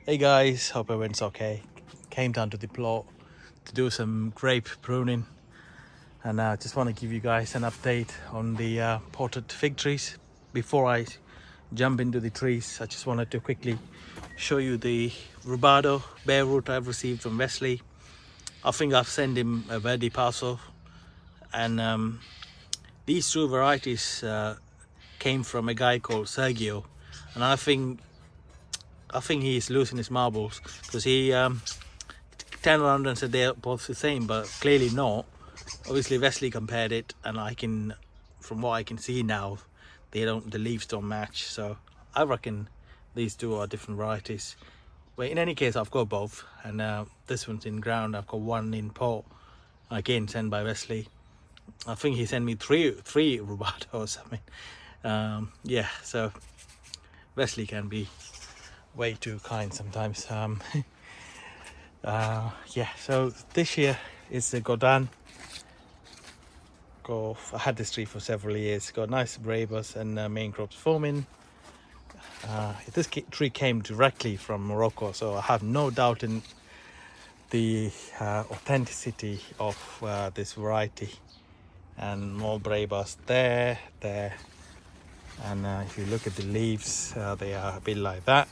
Hey guys, hope everyone's okay. Came down to the plot to do some grape pruning, and I just want to give you guys an update on the potted fig trees. Before I jump into the trees, I just wanted to quickly show you the rhubardo bare root I've received from Wesley. I think I've sent him a ready parcel, and these two varieties came from a guy called Sergio, and I think he's losing his marbles because he turned around and said they're both the same, but clearly not. Obviously Wesley compared it, and from what I can see now, the leaves don't match, so I reckon these two are different varieties. But in any case, I've got both, and this one's in ground. I've got one in pot, again sent by Wesley. I think he sent me three rhubardos. Yeah, so Wesley can be way too kind sometimes. Yeah, so this year is the Godin. I had this tree for several years. Got nice bravas and main crops forming. This tree came directly from Morocco, so I have no doubt in the authenticity of this variety. And more bravas there, and if you look at the leaves, they are a bit like that.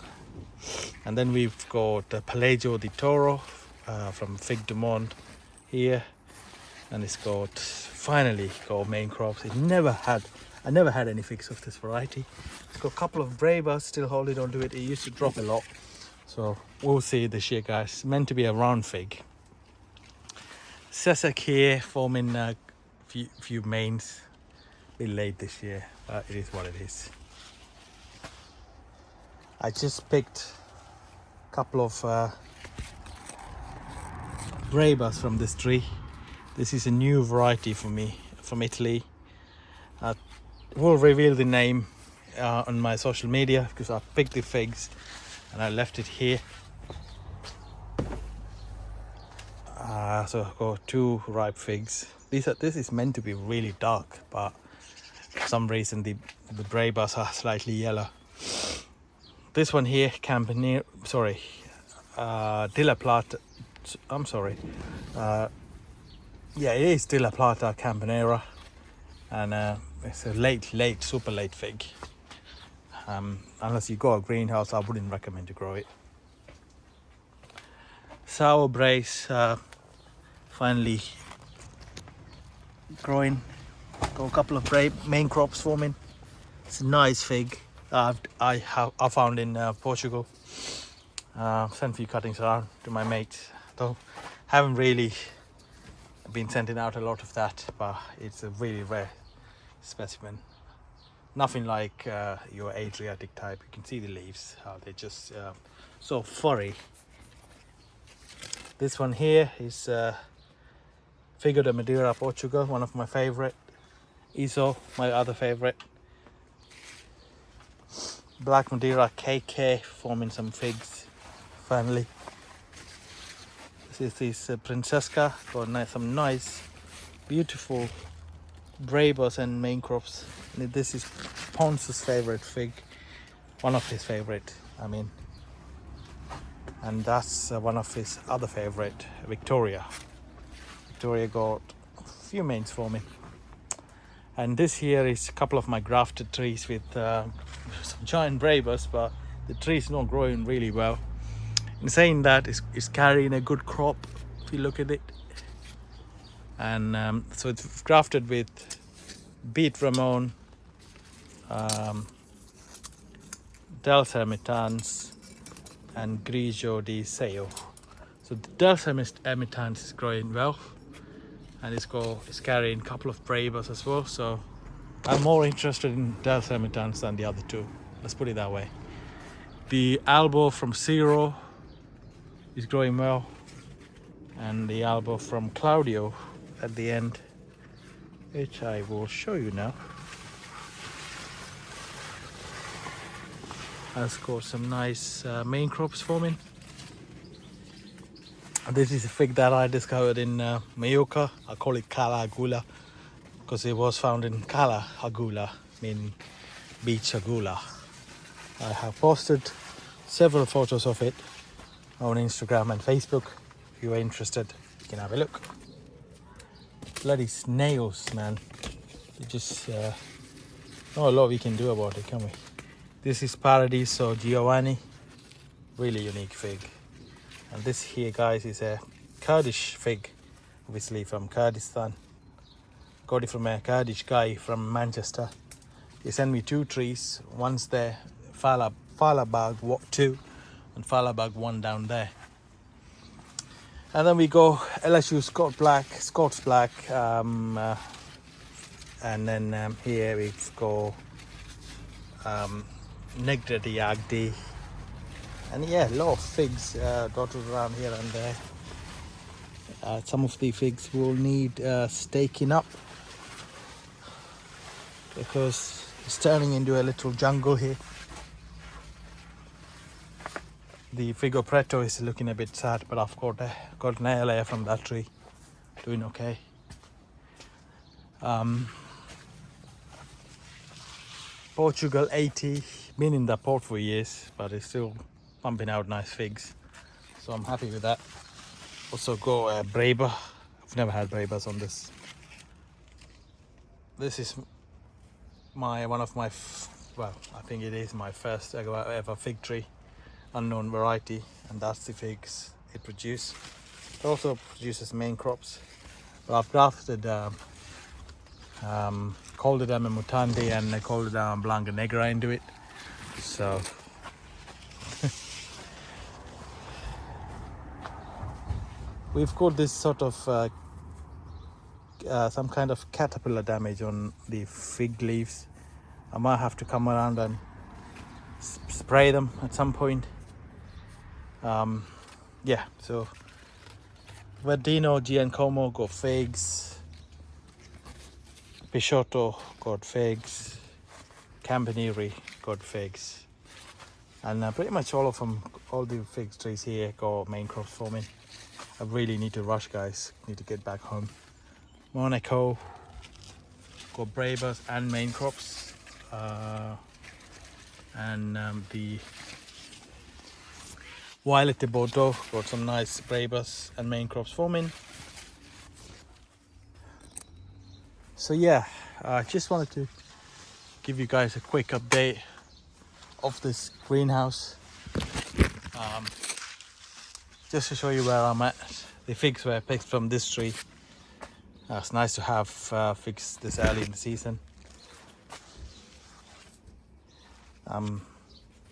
And then we've got Pelagio di Toro from Fig du Monde here, and it's finally got main crops. I never had any figs of this variety. It's got a couple of bravas still holding on to it. It used to drop a lot, so we'll see this year, guys. It's meant to be a round fig. Sesek here forming a few mains. A bit late this year, but it is what it is. I just picked a couple of bravas from this tree. This is a new variety for me from Italy. I will reveal the name on my social media because I picked the figs and I left it here. So I've got two ripe figs. This is meant to be really dark, but for some reason the bravas are slightly yellow. This one here, De La Plata. I'm sorry. Yeah, it is De La Plata Campanera, and it's a super late fig. Unless you got a greenhouse, I wouldn't recommend to grow it. Sour brace, finally growing. Got a couple of main crops forming. It's a nice fig I found in Portugal. Sent a few cuttings around to my mates. Though haven't really been sending out a lot of that, but it's a really rare specimen. Nothing like your Adriatic type. You can see the leaves, how they're just so furry. This one here is Figo de Madeira, Portugal, one of my favorite. Iso, my other favorite. Black Madeira KK forming some figs finally. This is Princesca, got some nice beautiful bravas and main crops. And this is Ponce's favorite fig, one of his favorite, and that's one of his other favorite, Victoria got a few mains forming. And this here is a couple of my grafted trees with some giant bravas, but the tree is not growing really well. In saying that, it's carrying a good crop if you look at it. And so it's grafted with Beet Ramon, Dels Hermitans, and Grigio di Seo. So the Dels Hermitans is growing well, and it's carrying a couple of bravas as well. So I'm more interested in Dels Hermitans than the other two. Let's put it that way. The Albo from Zero is growing well, and the Albo from Claudio at the end, which I will show you now, has got some nice main crops forming. This is a fig that I discovered in Mallorca. I call it Cala Agula because it was found in Cala Agula, meaning beach Agula. I have posted several photos of it on Instagram and Facebook. If you are interested, you can have a look. Bloody snails, man. You just not a lot we can do about it, can we? This is Paradiso Giovanni, really unique fig. And this here, guys, is a Kurdish fig, obviously from Kurdistan. Got it from a Kurdish guy from Manchester. He sent me 2 trees. One's there, Falabag 2 and Falabag 1 down there. And then we go LSU Scots Black, and then here we've got Negri Agdi. And yeah, a lot of figs dotted around here and there. Some of the figs will need staking up because it's turning into a little jungle here. The Figo Preto is looking a bit sad, but I've got an ALA from that tree, doing okay. Portugal 80, been in the port for years, but it's still pumping out nice figs, so I'm happy with that. Also got Breba. I've never had Brebas on this. This is one of my I think it is my first ever fig tree, unknown variety, and that's the figs it produces. It also produces main crops, but I've grafted Coldedam and Mutandi and Coldedam Blanca Negra into it, so we've got this sort of some kind of caterpillar damage on the fig leaves. I might have to come around and spray them at some point. Yeah, so Verdino, Giancomo got figs, Picciotto got figs, Campanile got figs, and pretty much all the fig trees here got main crops forming. I really need to rush, guys. Need to get back home. Monaco got Brebas and main crops, and the Violet de Bordeaux got some nice Brebas and main crops forming. So yeah, I just wanted to give you guys a quick update of this greenhouse, just to show you where I'm at. The figs were picked from this tree. It's nice to have figs this early in the season.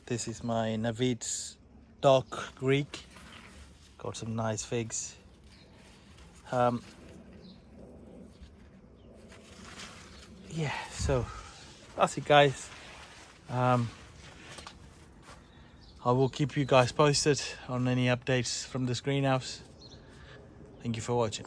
This is my Navid's Dark Greek. Got some nice figs. Yeah, so that's it, guys. I will keep you guys posted on any updates from this greenhouse. Thank you for watching.